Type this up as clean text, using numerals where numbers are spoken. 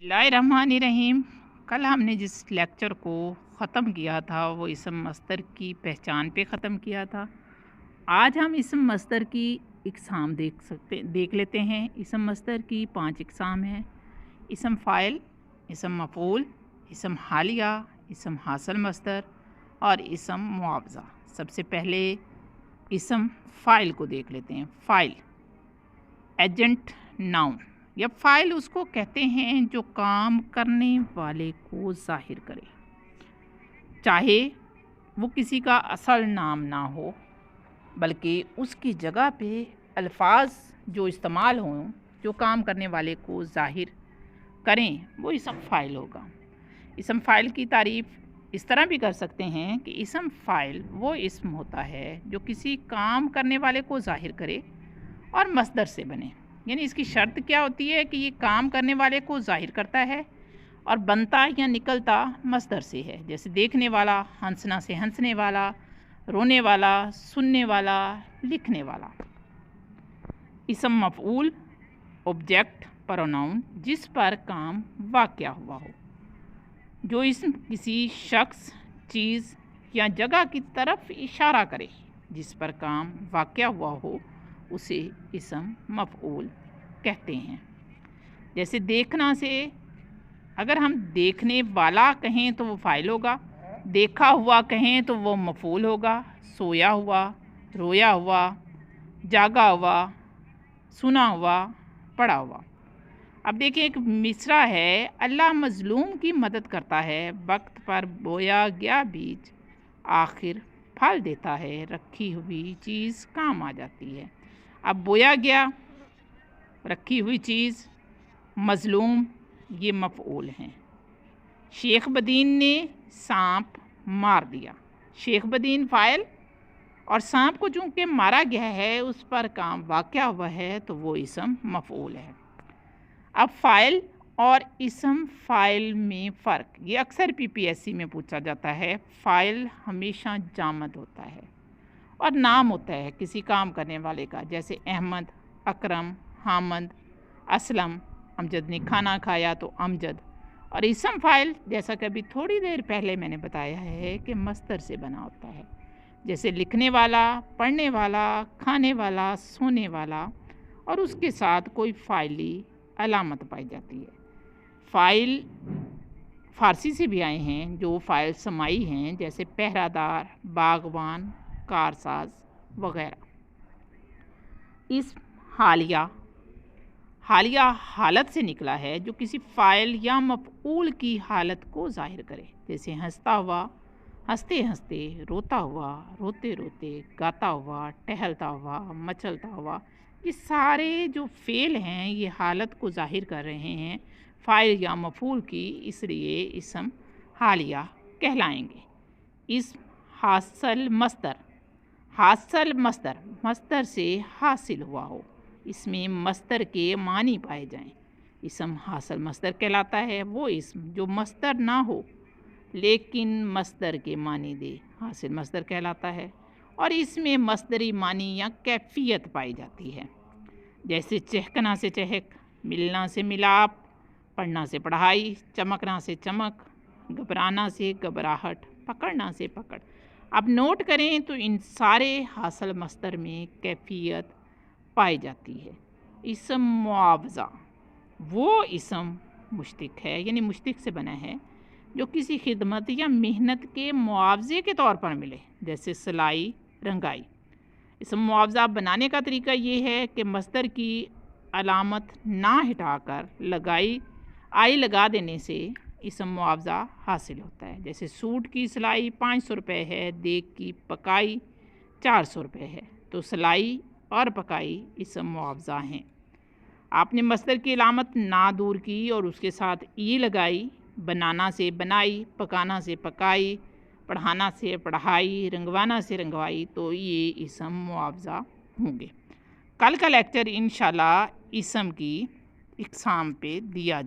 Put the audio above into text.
बिस्मिल्लाहिर्रहमानिर्रहीम। कल हमने जिस लेक्चर को ख़त्म किया था वो इसम मस्दर की पहचान पे ख़त्म किया था। आज हम इसम मस्दर की इक़साम देख लेते हैं। इसम मस्दर की 5 इक़साम हैं। इसम फ़ाइल, इसम मफ़ऊल, इसम हालिया, इसम हासिल मस्दर और इसम मुआवज़ा। सबसे पहले इसम फ़ाइल को देख लेते हैं। फ़ाइल एजेंट नाउन या फ़ाइल उसको कहते हैं जो काम करने वाले को ज़ाहिर करे, चाहे वो किसी का असल नाम ना हो बल्कि उसकी जगह पे अल्फाज जो इस्तेमाल हों जो काम करने वाले को ज़ाहिर करें, वो इसम फ़ाइल होगा। इसम फ़ाइल की तारीफ़ इस तरह भी कर सकते हैं कि इसम फ़ाइल वो इसम होता है जो किसी काम करने वाले को ज़ाहिर करे और मस्दर से बने। यानी इसकी शर्त क्या होती है कि ये काम करने वाले को ज़ाहिर करता है और बनता या निकलता मस्दर से है। जैसे देखने वाला, हंसना से हंसने वाला, रोने वाला, सुनने वाला, लिखने वाला। इसम मफ़ऊल ऑब्जेक्ट प्रोनाउन जिस पर काम वाक़या हुआ हो, जो इसम किसी शख्स, चीज़ या जगह की तरफ इशारा करे। जिस पर काम वाक़या हुआ हो उसे इसम मफ़ऊल कहते हैं। जैसे देखना से अगर हम देखने वाला कहें तो वो फ़ाइल होगा, देखा हुआ कहें तो वो मफ़ऊल होगा। सोया हुआ, रोया हुआ, जागा हुआ, सुना हुआ, पढ़ा हुआ। अब देखिए एक मिसरा है, अल्लाह मज़लूम की मदद करता है, वक्त पर बोया गया बीज आखिर फल देता है, रखी हुई चीज़ काम आ जाती है। अब बोया गया, रखी हुई चीज़, मज़लूम, ये मफ़ऊल हैं। शेख बदीन ने सांप मार दिया। शेख बदीन फ़ाइल और सांप को चूँकि मारा गया है उस पर काम वाक़या हुआ है तो वो इसम मफ़ऊल है। अब फ़ाइल और इसम फ़ाइल में फ़र्क, ये अक्सर पीपीएससी में पूछा जाता है। फ़ाइल हमेशा जामद होता है और नाम होता है किसी काम करने वाले का, जैसे अहमद, अकरम, हामद, असलम। अमजद ने खाना खाया तो अमजद। और इसम फ़ाइल जैसा कि अभी थोड़ी देर पहले मैंने बताया है कि मस्दर से बना होता है, जैसे लिखने वाला, पढ़ने वाला, खाने वाला, सोने वाला, और उसके साथ कोई फ़ाइली अलामत पाई जाती है। फ़ाइल फ़ारसी से भी आए हैं जो फ़ाइल समाई हैं, जैसे पहरादार, बागवान, कारसाज वगैरह। इस हालिया, हालिया हालत से निकला है जो किसी फ़ाइल या मफ़ऊल की हालत को ज़ाहिर करे। जैसे हंसता हुआ, हंसते हंसते, रोता हुआ, रोते रोते, गाता हुआ, टहलता हुआ, मचलता हुआ। ये सारे जो फ़ेल हैं ये हालत को ज़ाहिर कर रहे हैं फ़ाइल या मफ़ऊल की, इसलिए इसम हालिया कहलाएंगे। इस हासिल मस्दर, हासिल मस्दर, मस्दर से हासिल हुआ हो, इसमें मस्दर के मानी पाए जाएं, इसम हासिल मस्दर कहलाता है। वो इसम जो मस्दर ना हो लेकिन मस्दर के मानी दे, हासिल मस्दर कहलाता है। और इसमें मस्दरी मानी या कैफियत पाई जाती है, जैसे चहकना से चहक, मिलना से मिलाप, पढ़ना से पढ़ाई, चमकना से चमक, घबराना से घबराहट, पकड़ना से पकड़। अब नोट करें तो इन सारे हासिल मस्दर में कैफियत पाई जाती है। इसम मुआवज़ा, वो इसम मुश्तिक है, यानी मुश्तिक से बना है जो किसी खिदमत या मेहनत के मुआवजे के तौर पर मिले, जैसे सिलाई, रंगाई। इसम मुआवज़ा बनाने का तरीका ये है कि मस्दर की अलामत ना हटाकर लगाई आई लगा देने से इसम मुआवज़ा हासिल होता है। जैसे सूट की सिलाई 500 रुपये है, देग की पकाई 400 रुपये है, तो सिलाई और पकाई इसम मुआवज़ा हैं। आपने मस्दर की अलामत ना दूर की और उसके साथ ई लगाई, बनाना से बनाई, पकाना से पकाई, पढ़ाना से पढ़ाई, रंगवाना से रंगवाई, तो ये इसम मुआवज़ा होंगे। कल का लेक्चर इंशाल्लाह इसम की इक़साम पे दिया